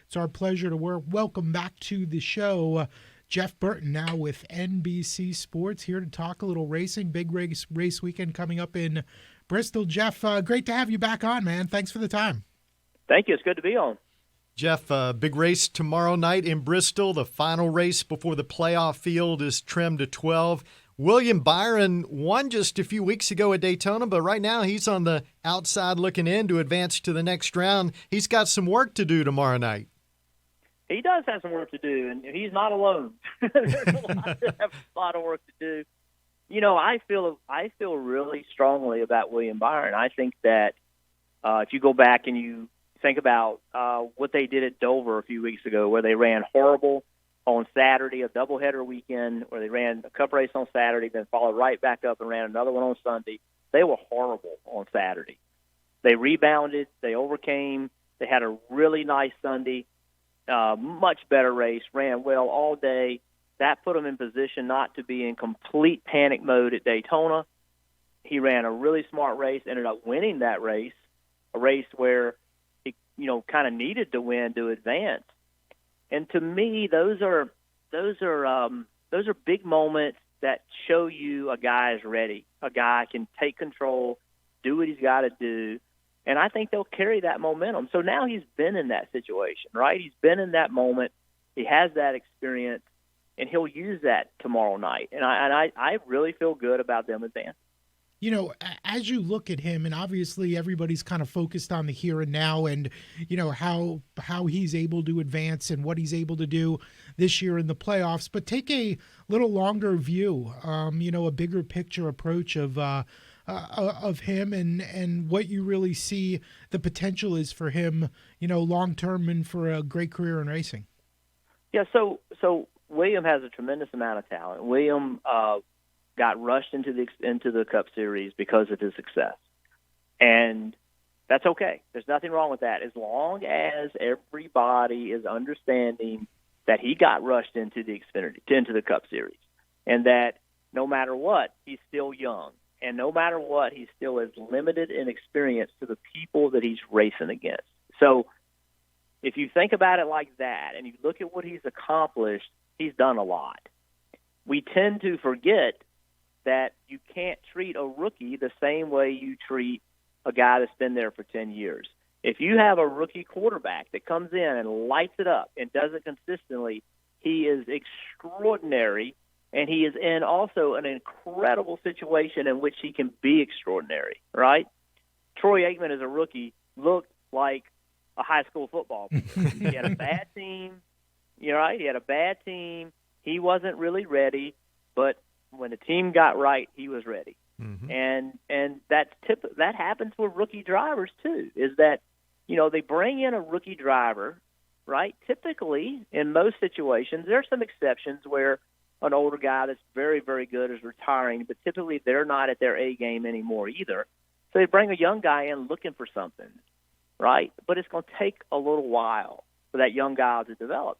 It's our pleasure to welcome back to the show Jeff Burton, now with NBC Sports, here to talk a little racing. Big race weekend coming up in Bristol. Jeff, great to have you back on, man. Thanks for the time. Thank you. It's good to be on. Jeff, big race tomorrow night in Bristol. The final race before the playoff field is trimmed to 12. William Byron won just a few weeks ago at Daytona, but right now he's on the outside looking in to advance to the next round. He's got some work to do tomorrow night. He does have some work to do, and he's not alone. There's a lot of work to do. You know, I feel really strongly about William Byron. I think that if you go back and you think about what they did at Dover a few weeks ago, where they ran horrible on Saturday, a doubleheader weekend, where they ran a cup race on Saturday, then followed right back up and ran another one on Sunday. They were horrible on Saturday. They rebounded. They overcame. They had a really nice Sunday, much better race, ran well all day. That put him in position not to be in complete panic mode at Daytona. He ran a really smart race, ended up winning that race, a race where he, kind of needed to win to advance. And to me, those are big moments that show you a guy is ready. A guy can take control, do what he's got to do, and I think they'll carry that momentum. So now he's been in that situation, right? He's been in that moment. He has that experience, and he'll use that tomorrow night. And I really feel good about them advancing. You know, as you look at him, and obviously everybody's kind of focused on the here and now and, how he's able to advance and what he's able to do this year in the playoffs, but take a little longer view, a bigger picture approach of him and what you really see the potential is for him, long-term and for a great career in racing. Yeah, so William has a tremendous amount of talent. William got rushed into the Cup Series because of his success, and that's okay. There's nothing wrong with that, as long as everybody is understanding that he got rushed into the Cup Series, and that no matter what, he's still young, and no matter what, he's still as limited in experience to the people that he's racing against. So if you think about it like that, and you look at what he's accomplished, he's done a lot. We tend to forget that you can't treat a rookie the same way you treat a guy that's been there for 10 years. If you have a rookie quarterback that comes in and lights it up and does it consistently, he is extraordinary, and he is in also an incredible situation in which he can be extraordinary, right? Troy Aikman as a rookie looked like a high school football player. He had a bad team, right? He had a bad team. He wasn't really ready, but when the team got right, he was ready. Mm-hmm. And that happens with rookie drivers too, is that, they bring in a rookie driver, right? Typically, in most situations, there are some exceptions where an older guy that's very, very good is retiring, but typically they're not at their A game anymore either. So they bring a young guy in looking for something, right? But it's going to take a little while for that young guy to develop.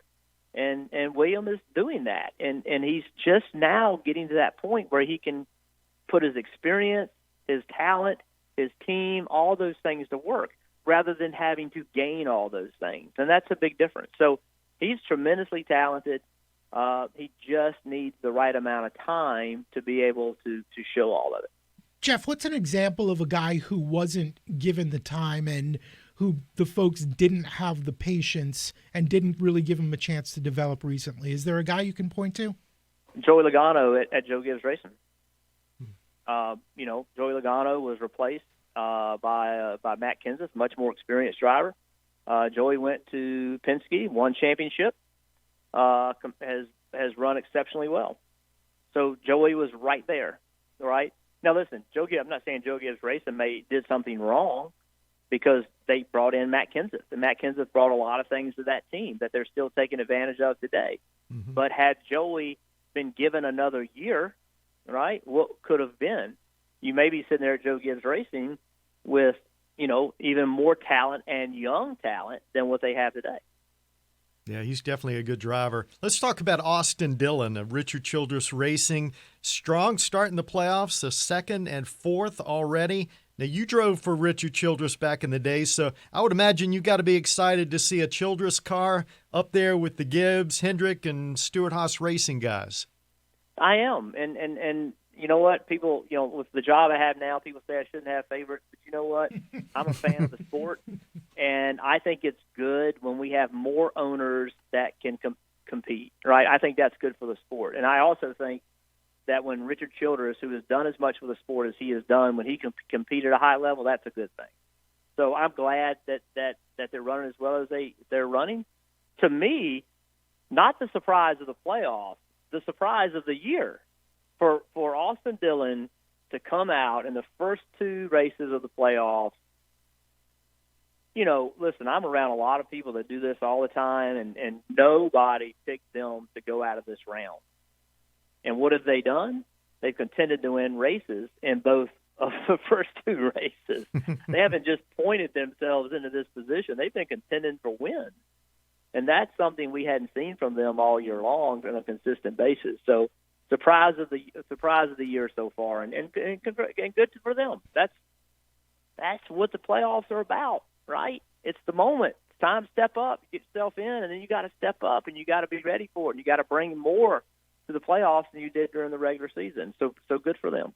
And William is doing that. And he's just now getting to that point where he can put his experience, his talent, his team, all those things to work, rather than having to gain all those things. And that's a big difference. So he's tremendously talented. He just needs the right amount of time to be able to show all of it. Jeff, what's an example of a guy who wasn't given the time and who the folks didn't have the patience and didn't really give him a chance to develop recently? Is there a guy you can point to? Joey Logano at Joe Gibbs Racing. Joey Logano was replaced by Matt Kenseth, much more experienced driver. Joey went to Penske, won championship, has run exceptionally well. So Joey was right there, right? Now listen, I'm not saying Joe Gibbs Racing did something wrong, because they brought in Matt Kenseth, and Matt Kenseth brought a lot of things to that team that they're still taking advantage of today. Mm-hmm. But had Joey been given another year, right, what could have been? You may be sitting there at Joe Gibbs Racing with, even more talent and young talent than what they have today. Yeah, he's definitely a good driver. Let's talk about Austin Dillon of Richard Childress Racing. Strong start in the playoffs, a second and fourth already. Now, you drove for Richard Childress back in the day, so I would imagine you got to be excited to see a Childress car up there with the Gibbs, Hendrick, and Stewart-Haas Racing guys. I am, and you know what? People, with the job I have now, people say I shouldn't have favorites, but you know what? I'm a fan of the sport, and I think it's good when we have more owners that can compete, right? I think that's good for the sport, and I also think that when Richard Childress, who has done as much for the sport as he has done, when he can compete at a high level, that's a good thing. So I'm glad that they're running as well as they're running. To me, not the surprise of the playoffs, the surprise of the year for Austin Dillon to come out in the first two races of the playoffs. Listen, I'm around a lot of people that do this all the time, and nobody picked them to go out of this round. And what have they done? They've contended to win races in both of the first two races. They haven't just pointed themselves into this position. They've been contending for wins. And that's something we hadn't seen from them all year long on a consistent basis. So surprise of the year so far, and good for them. That's what the playoffs are about, right? It's the moment. It's time to step up, get yourself in, and then you got to step up, and you got to be ready for it. And you got to bring more to the playoffs than you did during the regular season. So good for them.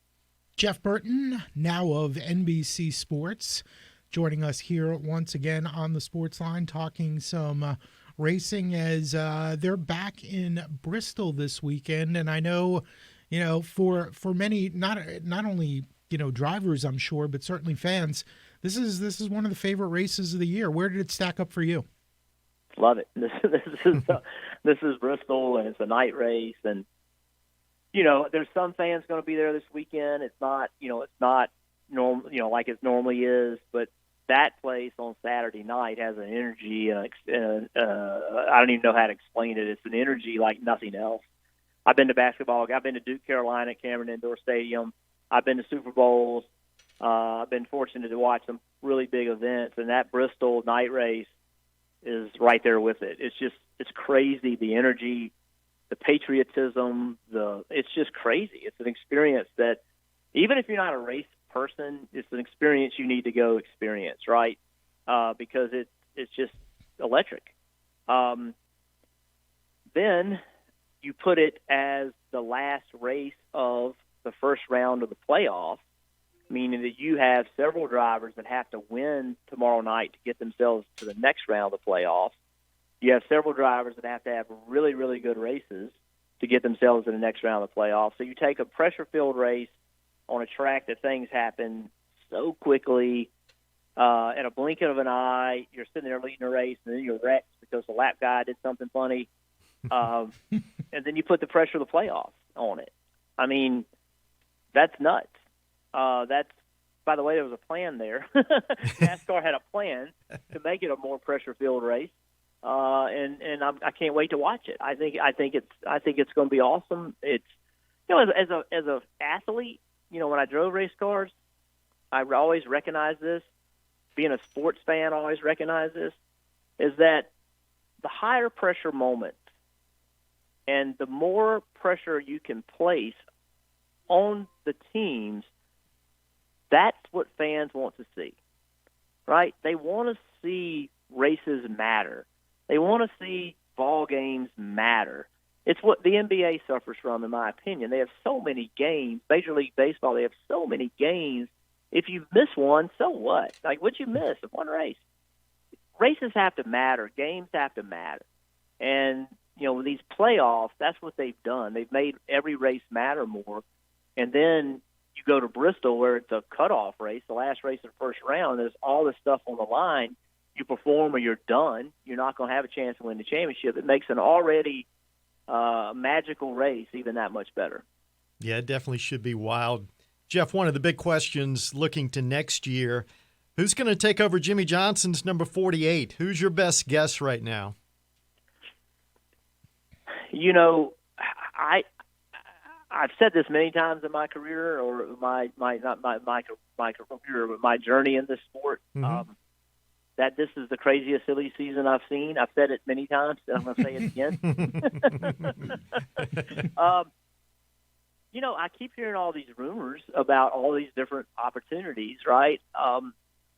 Jeff Burton, now of NBC Sports, joining us here once again on the Sportsline, talking some racing as they're back in Bristol this weekend. And I know, for many, not only drivers, I'm sure, but certainly fans, this is one of the favorite races of the year. Where did it stack up for you? Love it. This is Bristol, and it's a night race, and there's some fans going to be there this weekend. It's not normal, like it normally is, but that place on Saturday night has an energy. I don't even know how to explain it. It's an energy like nothing else. I've been to basketball. I've been to Duke, Carolina at Cameron Indoor Stadium. I've been to Super Bowls. I've been fortunate to watch some really big events, and that Bristol night race is right there with it. It's crazy, the energy, the patriotism, it's just crazy. It's an experience that even if you're not a race person, it's an experience you need to go experience, right? Because it's just electric. Then you put it as the last race of the first round of the playoffs, meaning that you have several drivers that have to win tomorrow night to get themselves to the next round of the playoffs. You have several drivers that have to have really, really good races to get themselves to the next round of the playoffs. So you take a pressure-filled race on a track that things happen so quickly, at a blink of an eye, you're sitting there leading a race, and then you're wrecked because the lap guy did something funny, and then you put the pressure of the playoffs on it. I mean, that's nuts. By the way, there was a plan there. NASCAR had a plan to make it a more pressure-filled race, and I can't wait to watch it. I think it's going to be awesome. It's as a athlete, when I drove race cars, I always recognize this. Being a sports fan, I always recognize this, is that the higher pressure moment and the more pressure you can place on the teams, that's what fans want to see, right? They want to see races matter. They want to see ball games matter. It's what the NBA suffers from, in my opinion. They have so many games. Major League Baseball, they have so many games. If you miss one, so what? Like, what'd you miss? One race. Races have to matter. Games have to matter. And, with these playoffs, that's what they've done. They've made every race matter more. And then you go to Bristol where it's a cutoff race, the last race of the first round. There's all this stuff on the line. You perform or you're done. You're not going to have a chance to win the championship. It makes an already magical race even that much better. Yeah, it definitely should be wild. Jeff, one of the big questions looking to next year, who's going to take over Jimmy Johnson's number 48? Who's your best guess right now? I've said this many times in my career, or my career, but my journey in this sport, that this is the craziest silly season I've seen. I've said it many times, and I'm going to say it again. I keep hearing all these rumors about all these different opportunities, right?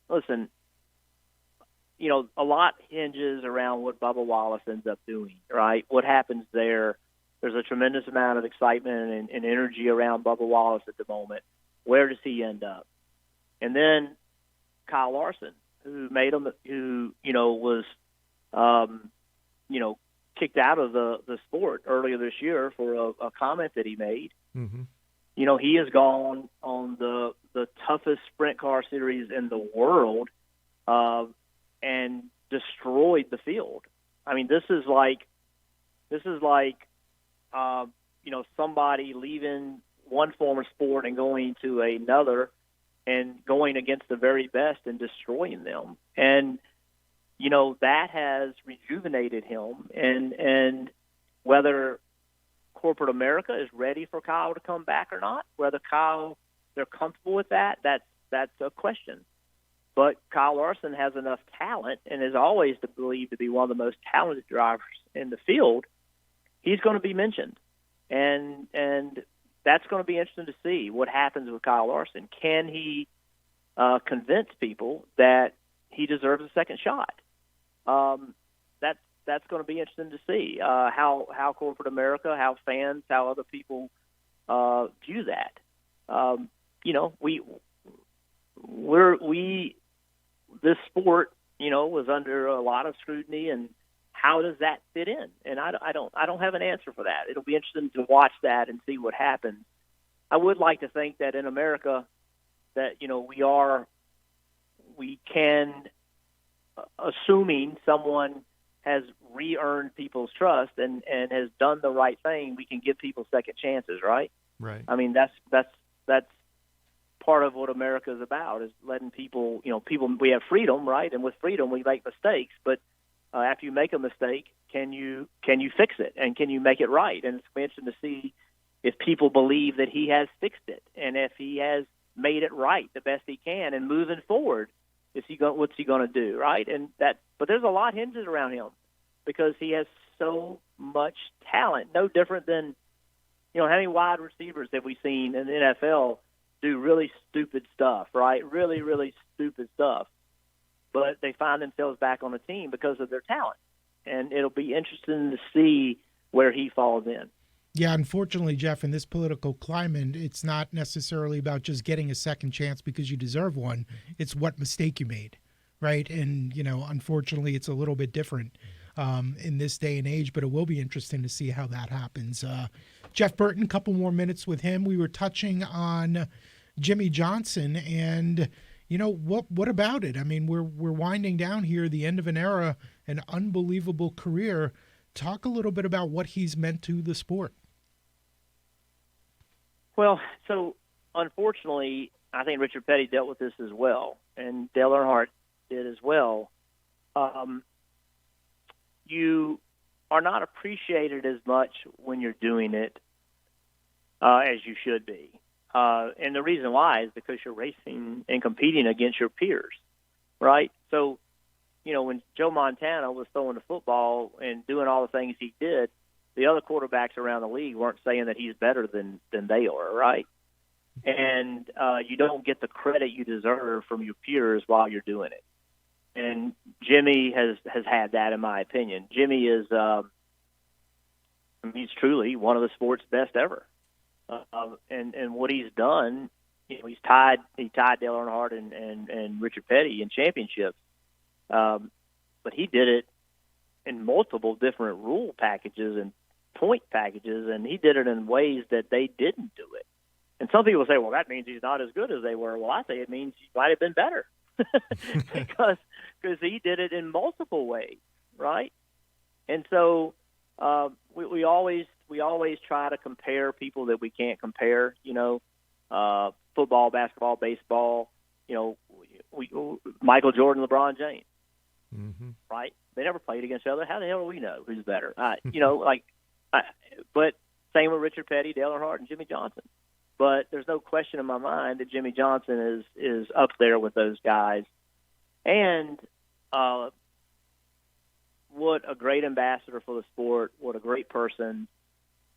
Listen, a lot hinges around what Bubba Wallace ends up doing, right? What happens there? There's a tremendous amount of excitement and energy around Bubba Wallace at the moment. Where does he end up? And then Kyle Larson, who was, kicked out of the sport earlier this year for a comment that he made. Mm-hmm. He has gone on the toughest sprint car series in the world and destroyed the field. I mean, this is like somebody leaving one form of sport and going to another and going against the very best and destroying them. And, that has rejuvenated him. And whether corporate America is ready for Kyle to come back or not, whether they're comfortable with that's a question. But Kyle Larson has enough talent and is always believed to be one of the most talented drivers in the field. He's going to be mentioned. And that's going to be interesting to see what happens with Kyle Larson. Can he convince people that he deserves a second shot? That's going to be interesting to see how corporate America, how fans, how other people view that. This sport, was under a lot of scrutiny, and how does that fit in? And I don't have an answer for that. It'll be interesting to watch that and see what happens. I would like to think that in America, that we can, assuming someone has re-earned people's trust and has done the right thing, we can give people second chances, right? Right. I mean, that's part of what America is about, is letting people, we have freedom, right? And with freedom, we make mistakes. But after you make a mistake, can you fix it? And can you make it right? And it's interesting to see if people believe that he has fixed it and if he has made it right the best he can. And moving forward, what's he going to do, right? But there's a lot hinges around him because he has so much talent. No different than, how many wide receivers have we seen in the NFL do really stupid stuff, right? Really, really stupid stuff. But they find themselves back on the team because of their talent. And it'll be interesting to see where he falls in. Yeah, unfortunately, Jeff, in this political climate, it's not necessarily about just getting a second chance because you deserve one. It's what mistake you made, right? And, unfortunately, it's a little bit different in this day and age, but it will be interesting to see how that happens. Jeff Burton, a couple more minutes with him. We were touching on Jimmy Johnson, and what about it? I mean, we're winding down here, the end of an era, an unbelievable career. Talk a little bit about what he's meant to the sport. Well, so unfortunately, I think Richard Petty dealt with this as well, and Dale Earnhardt did as well. You are not appreciated as much when you're doing it as you should be. And the reason why is because you're racing and competing against your peers, right? So, when Joe Montana was throwing the football and doing all the things he did, the other quarterbacks around the league weren't saying that he's better than they are, right? And you don't get the credit you deserve from your peers while you're doing it. And Jimmy has had that, in my opinion. Jimmy is he's truly one of the sport's best ever. And what he's done, he tied Dale Earnhardt and Richard Petty in championships. But he did it in multiple different rule packages and point packages, and he did it in ways that they didn't do it. And some people say, well, that means he's not as good as they were. Well, I say it means he might have been better because he did it in multiple ways, right? And so we always try to compare people that we can't compare, football, basketball, baseball, Michael Jordan, LeBron James, right? They never played against each other. How the hell do we know who's better? But same with Richard Petty, Dale Earnhardt, and Jimmy Johnson. But there's no question in my mind that Jimmy Johnson is up there with those guys. And what a great ambassador for the sport, what a great person.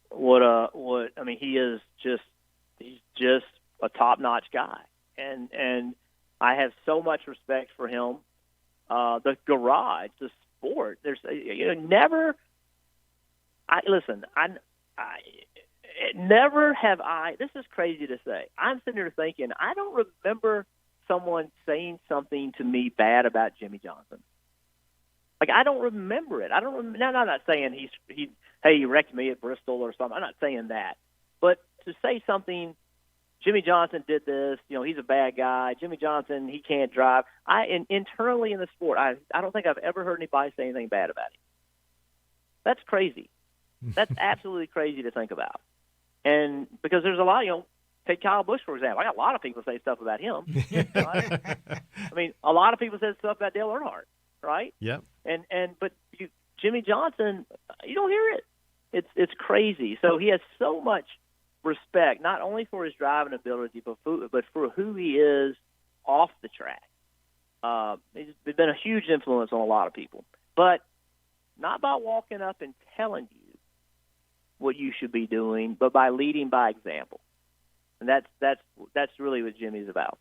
what I mean, he's just a top-notch guy, and I have so much respect for him. The garage, the sport. There's never. Never have I. This is crazy to say. I'm sitting here thinking I don't remember someone saying something to me bad about Jimmy Johnson. Like, I don't remember it. Now, I'm not saying he wrecked me at Bristol or something. I'm not saying that. But to say something, Jimmy Johnson did this, he's a bad guy. Jimmy Johnson, he can't drive. Internally in the sport, I don't think I've ever heard anybody say anything bad about him. That's crazy. That's absolutely crazy to think about. And because there's a lot, take Kyle Busch, for example. I got a lot of people say stuff about him. Right? I mean, a lot of people said stuff about Dale Earnhardt, right? Yep. But Jimmy Johnson, you don't hear it. It's crazy. So he has so much respect, not only for his driving ability, but for who he is off the track. He's been a huge influence on a lot of people, but not by walking up and telling you what you should be doing, but by leading by example. And that's really what Jimmy's about.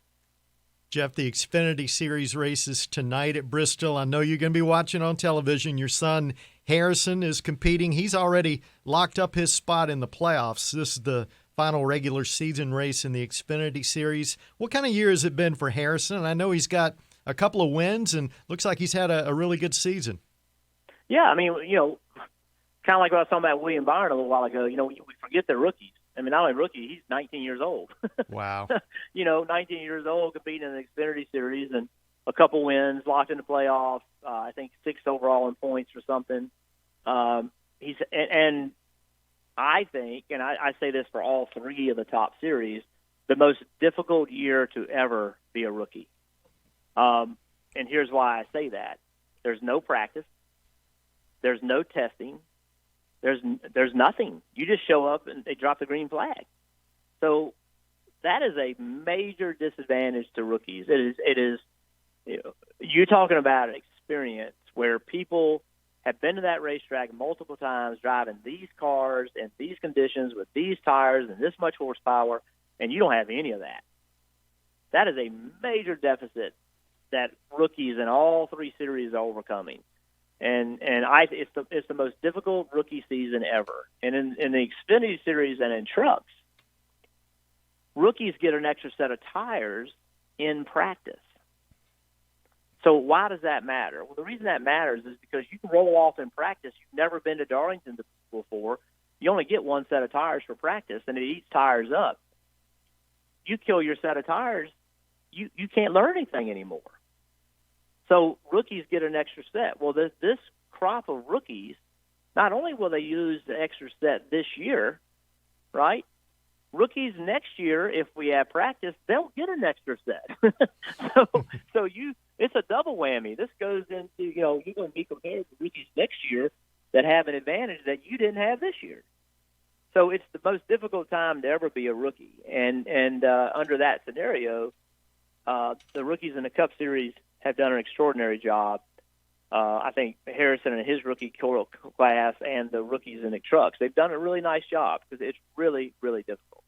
Jeff, the Xfinity Series races tonight at Bristol. I know you're going to be watching on television. Your son, Harrison, is competing. He's already locked up his spot in the playoffs. This is the final regular season race in the Xfinity Series. What kind of year has it been for Harrison? I know he's got a couple of wins and looks like he's had a really good season. Yeah, I mean, kind of like what I was talking about William Byron a little while ago. We forget they're rookies. I mean, not only rookie, he's 19 years old. Wow. 19 years old, competing in the Xfinity Series, and a couple wins, locked in the playoffs. I think 6th overall in points or something. And I think, and I say this for all three of the top series, the most difficult year to ever be a rookie. And here's why I say that: there's no practice, there's no testing. There's nothing. You just show up and they drop the green flag. So that is a major disadvantage to rookies. It is. You're talking about an experience where people have been to that racetrack multiple times, driving these cars in these conditions with these tires and this much horsepower, and you don't have any of that. That is a major deficit that rookies in all three series are overcoming. And it's the most difficult rookie season ever. And in the Xfinity Series and in trucks, rookies get an extra set of tires in practice. So why does that matter? Well, the reason that matters is because you can roll off in practice. You've never been to Darlington before. You only get one set of tires for practice, and it eats tires up. You kill your set of tires, you can't learn anything anymore. So rookies get an extra set. Well, this crop of rookies, not only will they use the extra set this year, right? Rookies next year, if we have practice, they'll get an extra set. so it's a double whammy. This goes into, you're going to be compared to rookies next year that have an advantage that you didn't have this year. So it's the most difficult time to ever be a rookie. And under that scenario, the rookies in the Cup Series have done an extraordinary job. I think Harrison and his rookie class and the rookies in the trucks, they've done a really nice job because it's really, really difficult.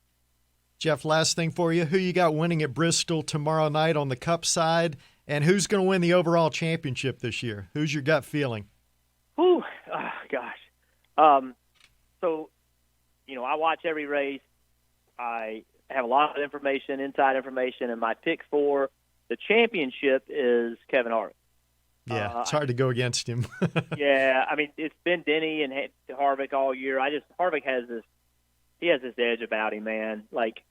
Jeff, last thing for you. Who you got winning at Bristol tomorrow night on the Cup side, and who's going to win the overall championship this year? Who's your gut feeling? Ooh, gosh. So, I watch every race. I have a lot of information, inside information, and my pick for the championship is Kevin Harvick. Yeah, it's hard to go against him. Yeah, I mean, it's been Denny and Harvick all year. Harvick has this edge about him, man. Like,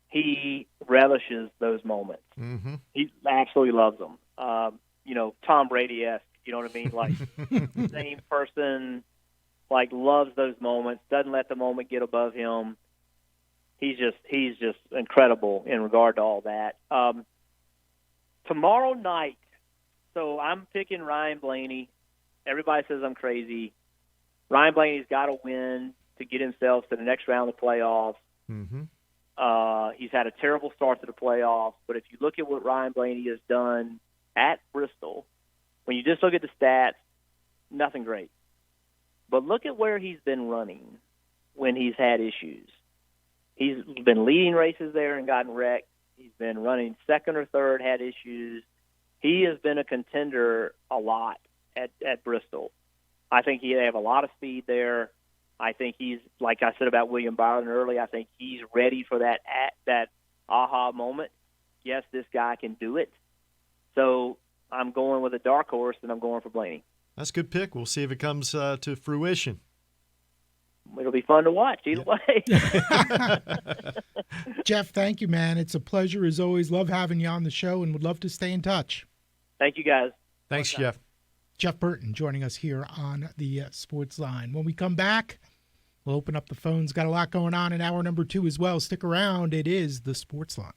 he relishes those moments. Mm-hmm. He absolutely loves them. Tom Brady-esque, you know what I mean? Like, same person, like, loves those moments, doesn't let the moment get above him. He's just incredible in regard to all that. Tomorrow night, so I'm picking Ryan Blaney. Everybody says I'm crazy. Ryan Blaney's got to win to get himself to the next round of the playoffs. Mm-hmm. He's had a terrible start to the playoffs, but if you look at what Ryan Blaney has done at Bristol, when you just look at the stats, nothing great. But look at where he's been running. when he's had issues. He's been leading races there and gotten wrecked. He's been running second or third, had issues. He has been a contender a lot at Bristol. I think they have a lot of speed there. I think he's, like I said about William Byron early, I think he's ready for that aha moment. Yes, this guy can do it. So I'm going with a dark horse, and I'm going for Blaney. That's a good pick. We'll see if it comes to fruition. It'll be fun to watch either way. Jeff, thank you, man. It's a pleasure as always. Love having you on the show and would love to stay in touch. Thank you, guys. Thanks, Jeff. Jeff Burton joining us here on the Sports Line. When we come back, we'll open up the phones. Got a lot going on in hour number 2 as well. Stick around. It is the Sports Line.